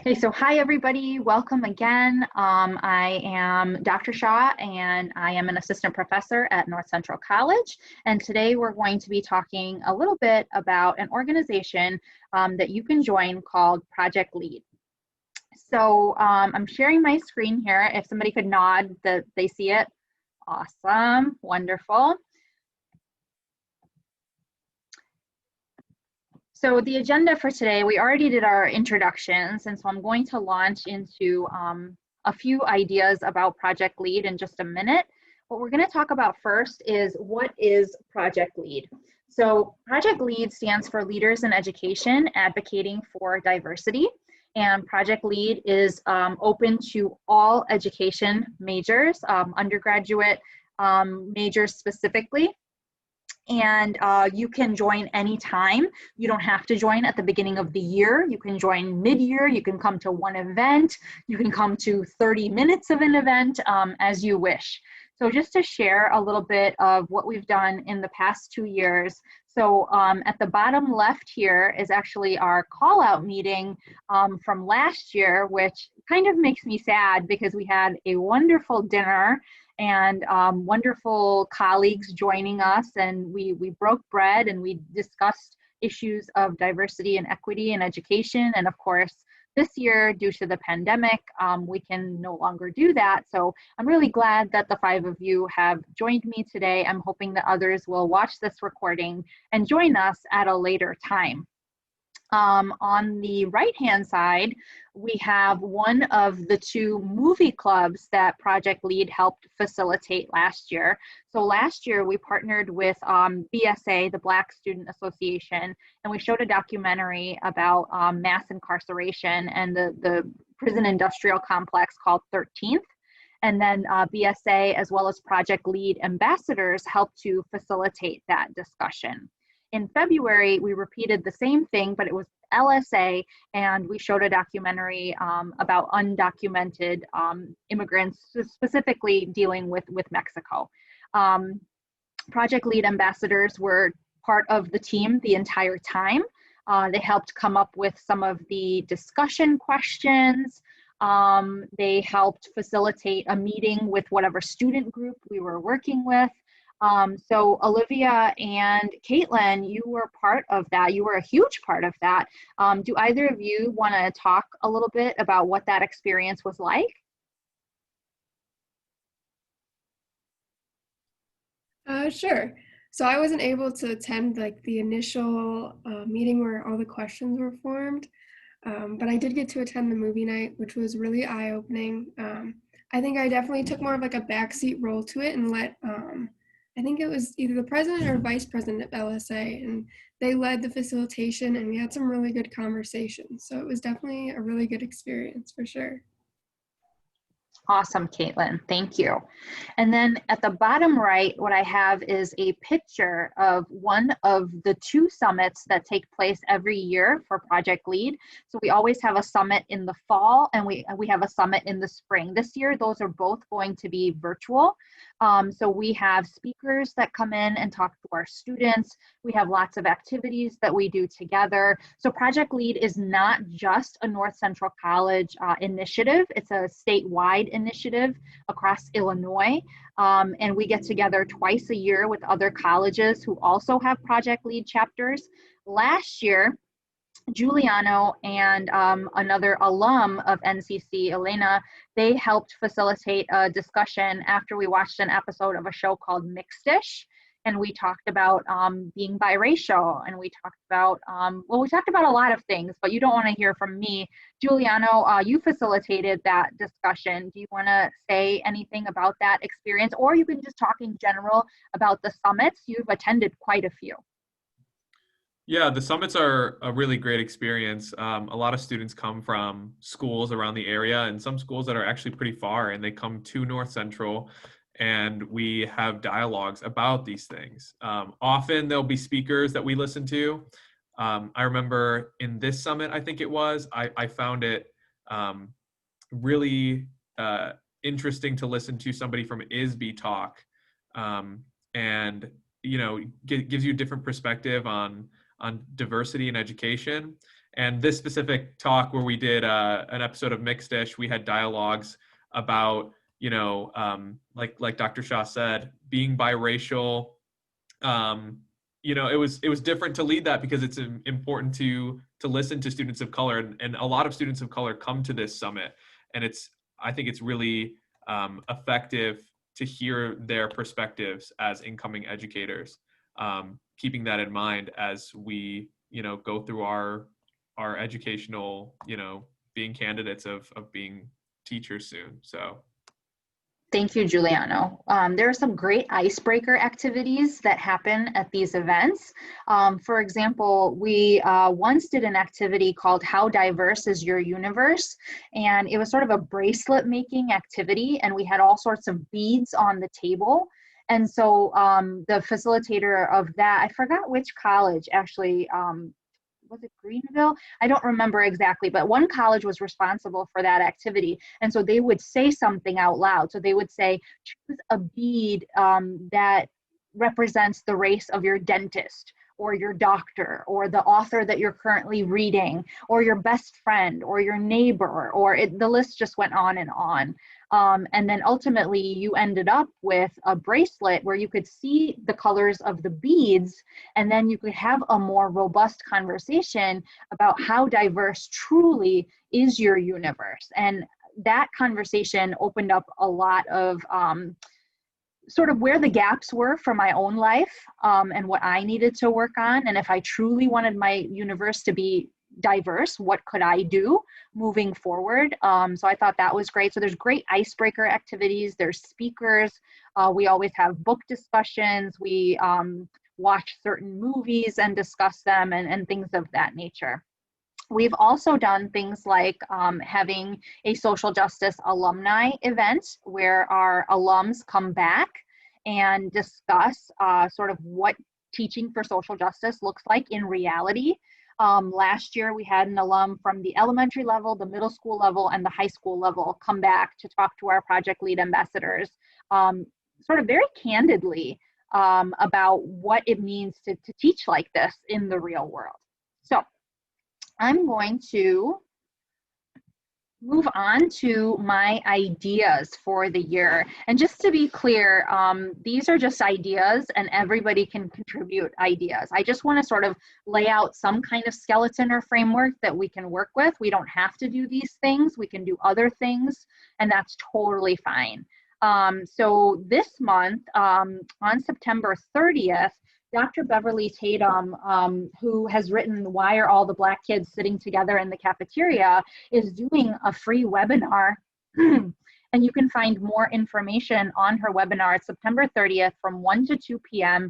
Okay, so hi everybody, welcome again. I am Dr. Shaw and I am an assistant professor at North Central College. And today we're going to be talking a little bit about an organization that you can join called Project Lead. So I'm sharing my screen here. If somebody could nod that they see it. Awesome, wonderful. So the agenda for today, we already did our introductions, and so I'm going to launch into a few ideas about Project Lead in just a minute. What we're going to talk about first is what is Project Lead. So Project Lead stands for Leaders in Education Advocating for Diversity, and Project Lead is open to all education majors, undergraduate majors specifically. And you can join anytime. You don't have to join at the beginning of the year. You can join mid-year. You can come to one event. You can come to 30 minutes of an event as you wish. So just to share a little bit of what we've done in the past 2 years. So at the bottom left here is actually our call out meeting from last year, which kind of makes me sad because we had a wonderful dinner and wonderful colleagues joining us, and we broke bread and we discussed issues of diversity and equity in education. And of course, this year, due to the pandemic, we can no longer do that. So I'm really glad that the 5 of you have joined me today. I'm hoping that others will watch this recording and join us at a later time. On the right-hand side, we have one of the 2 movie clubs that Project Lead helped facilitate last year. So last year, we partnered with BSA, the Black Student Association, and we showed a documentary about mass incarceration and the prison industrial complex called 13th. And then BSA, as well as Project Lead ambassadors, helped to facilitate that discussion. In February, we repeated the same thing, but it was LSA, and we showed a documentary about undocumented immigrants, specifically dealing with Mexico. Project Lead ambassadors were part of the team the entire time. They helped come up with some of the discussion questions. They helped facilitate a meeting with whatever student group we were working with. So Olivia and Caitlin, you were part of that. You were a huge part of that. Do either of you want to talk a little bit about what that experience was like? Sure. So I wasn't able to attend the initial meeting where all the questions were formed, but I did get to attend the movie night, which was really eye-opening. I think I definitely took more of a backseat role to it and let I think it was either the president or vice president of LSA, and they led the facilitation, and we had some really good conversations. So it was definitely a really good experience for sure. Awesome, Caitlin, thank you. And then at the bottom right, what I have is a picture of one of the 2 summits that take place every year for Project Lead. So we always have a summit in the fall and we have a summit in the spring. This year, those are both going to be virtual. So we have speakers that come in and talk to our students. We have lots of activities that we do together. So Project Lead is not just a North Central College initiative. It's a statewide initiative across Illinois. And we get together twice a year with other colleges who also have Project Lead chapters. Last year, Giuliano and another alum of NCC, Elena, they helped facilitate a discussion after we watched an episode of a show called Mixed-ish. And we talked about being biracial, and we talked about, well, we talked about a lot of things, but you don't want to hear from me. Giuliano, you facilitated that discussion. Do you want to say anything about that experience? Or you can just talk in general about the summits. You've attended quite a few. Yeah, the summits are a really great experience. A lot of students come from schools around the area and some schools that are actually pretty far, and they come to North Central, and we have dialogues about these things. Often there'll be speakers that we listen to. I remember in this summit, I think it was, I found it really interesting to listen to somebody from ISB talk, and gives you a different perspective on diversity in education. And this specific talk where we did an episode of Mixed Dish, we had dialogues about, like Dr. Shah said, being biracial. It was different to lead that because it's important to listen to students of color, and a lot of students of color come to this summit, and I think it's really effective to hear their perspectives as incoming educators, keeping that in mind as we go through our educational, being candidates of being teachers soon. So Thank you, Giuliano. There are some great icebreaker activities that happen at these events. For example, we once did an activity called How Diverse is Your Universe? And it was sort of a bracelet making activity, and we had all sorts of beads on the table. And so the facilitator of that, I forgot which college actually, was it Greenville? I don't remember exactly, but one college was responsible for that activity. And so they would say something out loud. So they would say, choose a bead that represents the race of your dentist or your doctor or the author that you're currently reading or your best friend or your neighbor, or the list just went on and on. And then ultimately you ended up with a bracelet where you could see the colors of the beads, and then you could have a more robust conversation about how diverse truly is your universe. And that conversation opened up a lot of sort of where the gaps were for my own life, and what I needed to work on. And if I truly wanted my universe to be diverse, what could I do moving forward? So I thought that was great. So there's great icebreaker activities. There's speakers. We always have book discussions. We watch certain movies and discuss them, and things of that nature. We've also done things like having a social justice alumni event where our alums come back and discuss sort of what teaching for social justice looks like in reality. Last year, we had an alum from the elementary level, the middle school level, and the high school level come back to talk to our Project Lead ambassadors, sort of very candidly about what it means to teach like this in the real world. So I'm going to move on to my ideas for the year. And just to be clear, these are just ideas and everybody can contribute ideas. I just want to sort of lay out some kind of skeleton or framework that we can work with. We don't have to do these things. We can do other things, and that's totally fine. So this month, on September 30th, Dr. Beverly Tatum, who has written Why Are All the Black Kids Sitting Together in the Cafeteria, is doing a free webinar. And you can find more information on her webinar. It's September 30th from 1 to 2 p.m.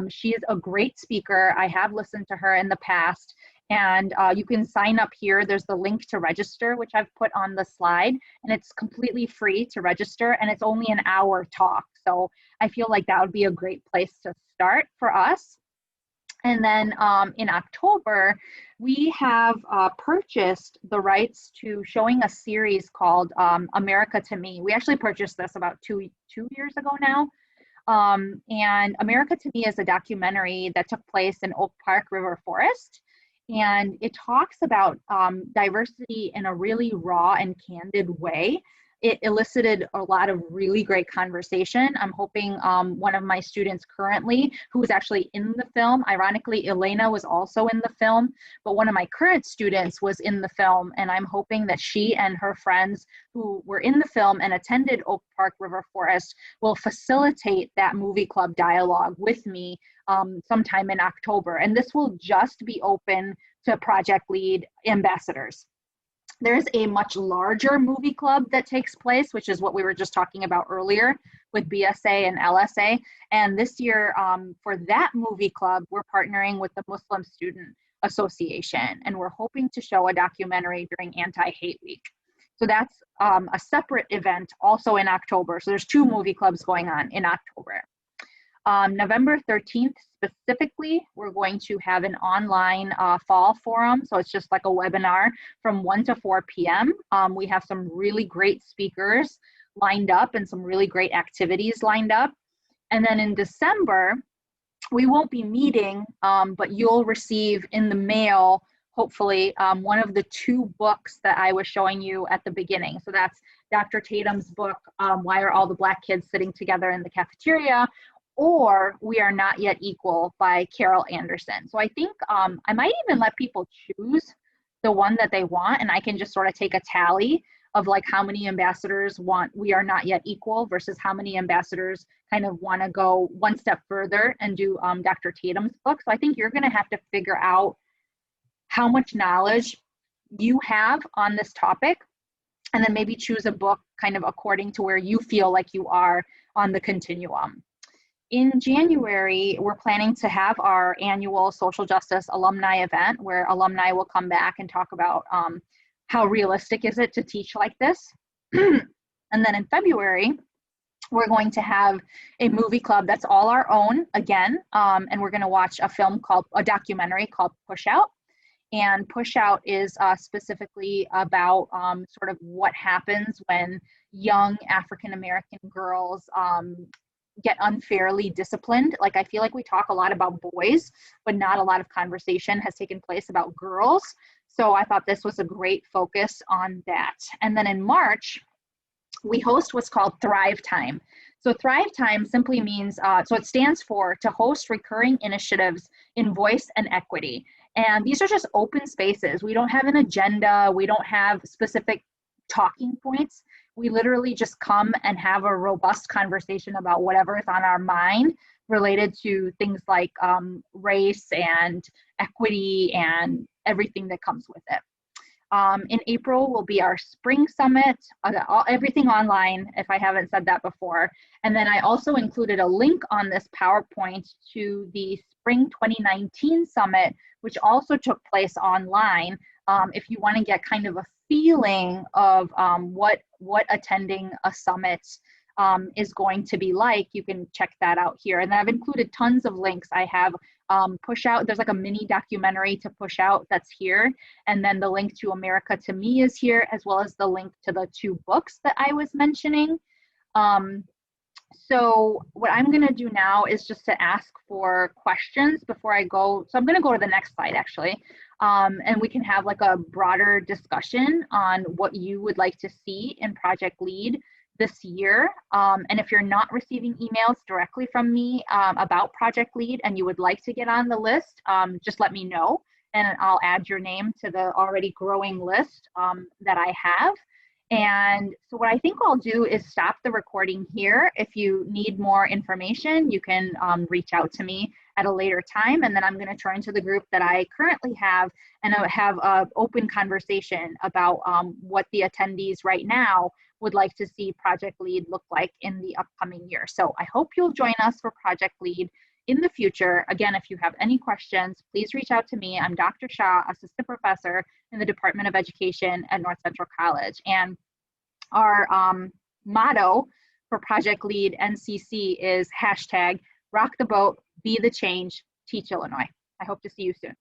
She is a great speaker. I have listened to her in the past. And you can sign up here. There's the link to register, which I've put on the slide, and it's completely free to register, and it's only an hour talk. So I feel like that would be a great place to start for us. And then in October, we have purchased the rights to showing a series called America to Me. We actually purchased this about two years ago now. And America to Me is a documentary that took place in Oak Park River Forest. And it talks about diversity in a really raw and candid way. It elicited a lot of really great conversation. I'm hoping one of my students currently, who is actually in the film, ironically, Elena was also in the film, but one of my current students was in the film, and I'm hoping that she and her friends who were in the film and attended Oak Park River Forest will facilitate that movie club dialogue with me sometime in October. And this will just be open to Project Lead ambassadors. There's a much larger movie club that takes place, which is what we were just talking about earlier with BSA and LSA. And this year, for that movie club, we're partnering with the Muslim Student Association, and we're hoping to show a documentary during Anti-Hate Week. So that's a separate event also in October. So there's two movie clubs going on in October. November 13th specifically, we're going to have an online fall forum. So it's just like a webinar from 1 to 4 p.m. We have some really great speakers lined up and some really great activities lined up. And then in December, we won't be meeting, but you'll receive in the mail, hopefully, one of the 2 books that I was showing you at the beginning. So that's Dr. Tatum's book, Why Are All the Black Kids Sitting Together in the Cafeteria? Or We Are Not Yet Equal by Carol Anderson. So I think I might even let people choose the one that they want, and I can just sort of take a tally of like how many ambassadors want We Are Not Yet Equal versus how many ambassadors kind of want to go one step further and do Dr. Tatum's book. So I think you're going to have to figure out how much knowledge you have on this topic, and then maybe choose a book kind of according to where you feel like you are on the continuum. In January, we're planning to have our annual social justice alumni event where alumni will come back and talk about how realistic is it to teach like this. And then in February, we're going to have a movie club that's all our own again, and we're going to watch a documentary called Push Out. And Push Out is specifically about sort of what happens when young African-American girls get unfairly disciplined. Like, I feel like we talk a lot about boys, but not a lot of conversation has taken place about girls. So I thought this was a great focus on that. And then in March, we host what's called Thrive Time. So Thrive Time simply means, so it stands for to host recurring initiatives in voice and equity. And these are just open spaces. We don't have an agenda. We don't have specific talking points. We literally just come and have a robust conversation about whatever is on our mind related to things like race and equity and everything that comes with it. In April will be our spring summit, everything online, if I haven't said that before. And then I also included a link on this PowerPoint to the spring 2019 summit, which also took place online. If you want to get kind of a feeling of what attending a summit is going to be like, you can check that out here. And then I've included tons of links. I have Push Out, there's like a mini documentary to Push Out that's here. And then the link to America to Me is here, as well as the link to the 2 books that I was mentioning. So what I'm going to do now is just to ask for questions before I go. So I'm going to go to the next slide, actually. And we can have like a broader discussion on what you would like to see in Project Lead this year. And if you're not receiving emails directly from me about Project Lead and you would like to get on the list, just let me know and I'll add your name to the already growing list that I have. And so what I think I'll do is stop the recording here. If you need more information, you can reach out to me at a later time. And then I'm going to turn to the group that I currently have and have an open conversation about what the attendees right now would like to see Project Lead look like in the upcoming year. So I hope you'll join us for Project Lead in the future. Again, if you have any questions, please reach out to me. I'm Dr. Shah, Assistant Professor in the Department of Education at North Central College. And our motto for Project Lead NCC is #RockTheBoat, Be the Change, Teach Illinois. I hope to see you soon.